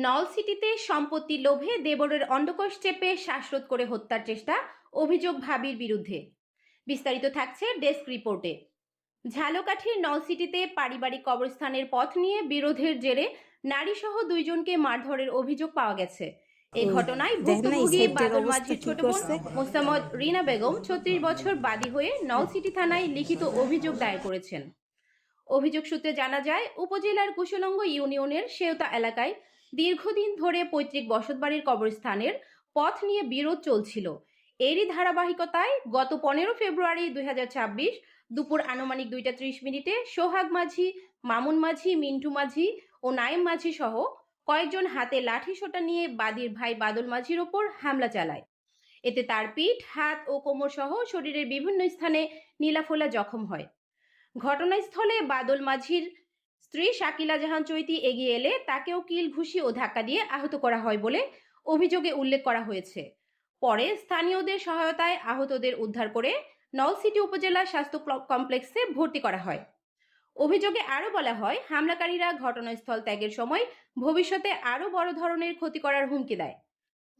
নলছিটিতে সম্পত্তির লোভে দেবরের অন্ডকোষ চেপে শ্বাসরোধ করে হত্যার চেষ্টা, অভিযোগ ভাবির বিরুদ্ধে। বিস্তারিত থাকছে ডেস্ক রিপোর্টে। ঝালকাঠির নলছিটিতে পারিবারিক কবরস্থানের পথ নিয়ে বিরোধের জেরে নারীসহ দুইজনকে মারধরের অভিযোগ পাওয়া গেছে। এই ঘটনায় ভুক্তভোগী বাদল মাঝির ছোট বোন মোসাম্মদ রিনা বেগম 36 বছর বাদী হয়ে নলছিটি থানায় লিখিত অভিযোগ দায়ের করেছেন। অভিযোগ সূত্রে জানা যায়, উপজেলার কুশলঙ্গ ইউনিয়নের শেওতা এলাকায় দীর্ঘদিন ধরে পৈতৃক বসতবাড়ির কবরস্থানের পথ নিয়ে বিরোধ চলছিল। এরই ধারাবাহিকতায় গত 15 ফেব্রুয়ারি 2026 দুপুর আনুমানিক 2:30 সোহাগ মাঝি, মামুন মাঝি, মিন্টু মাঝি ও নায়েম মাঝি সহ কয়েকজন হাতে লাঠি সোঁটা নিয়ে বাদীর ভাই বাদল মাঝির ওপর হামলা চালায়। এতে তার পিঠ, হাত ও কোমর সহ শরীরের বিভিন্ন স্থানে নীলাফোলা জখম হয়। ঘটনাস্থলে বাদল মাঝির স্ত্রী শাকিলা জাহান চৈতি এগিয়ে এলে তাকেও কিল, ঘুষি ও ধাক্কা দিয়ে আহত করা হয় বলে অভিযোগে উল্লেখ করা হয়েছে। পরে স্থানীয়দের সহায়তায় আহতদের উদ্ধার করে নলছিটি উপজেলা স্বাস্থ্য কমপ্লেক্সে ভর্তি করা হয়। অভিযোগে আরও বলা হয়, হামলাকারীরা ঘটনাস্থল ত্যাগের সময় ভবিষ্যতে আরও বড় ধরনের ক্ষতি করার হুমকি দেয়।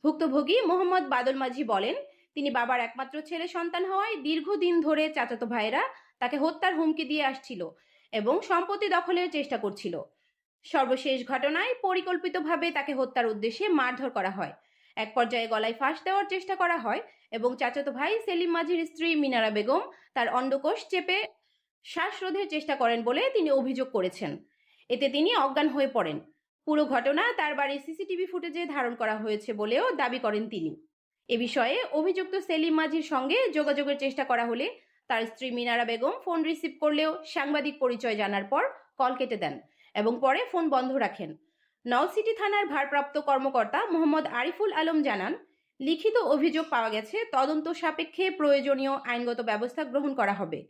ভুক্তভোগী মোহাম্মদ বাদল মাঝি বলেন, তিনি বাবার একমাত্র ছেলে সন্তান হওয়ায় দীর্ঘদিন ধরে চাচাতো ভাইয়েরা তাকে হত্যার হুমকি দিয়ে আসছিল এবং সম্পত্তি দখলের চেষ্টা করছিল। সর্বশেষ ঘটনায় পরিকল্পিতভাবে তাকে হত্যার উদ্দেশ্যে মারধর করা হয়। এক পর্যায়ে গলায় ফাঁস দেওয়ার চেষ্টা করা হয় এবং চাচাতো ভাই সেলিম মাঝির স্ত্রী মিনারা বেগম তার অন্ডকোষ চেপে শ্বাসরোধের চেষ্টা করেন বলে তিনি অভিযোগ করেছেন। এতে তিনি অজ্ঞান হয়ে পড়েন। পুরো ঘটনা তার বাড়ির সিসিটিভি ফুটেজে ধারণ করা হয়েছে বলেও দাবি করেন তিনি। এ বিষয়ে অভিযুক্ত সেলিম মাঝির সঙ্গে যোগাযোগের চেষ্টা করা হলে তার স্ত্রী মিনারা বেগম ফোন রিসিভ করলেও সাংবাদিক পরিচয় জানার পর কল কেটে দেন এবং পরে ফোন বন্ধ রাখেন। নলছিটি থানার ভারপ্রাপ্ত কর্মকর্তা মোহাম্মদ আরিফুল আলম জানান, লিখিত অভিযোগ পাওয়া গেছে, তদন্ত সাপেক্ষে প্রয়োজনীয় আইনগত ব্যবস্থা গ্রহণ করা হবে।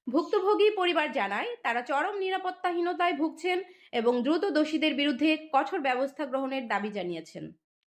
ভুক্তভোগী পরিবার জানায়, তারা চরম নিরাপত্তাহীনতায় ভুগছেন এবং দ্রুত দোষীদের বিরুদ্ধে কঠোর ব্যবস্থা গ্রহণের দাবি জানিয়েছেন।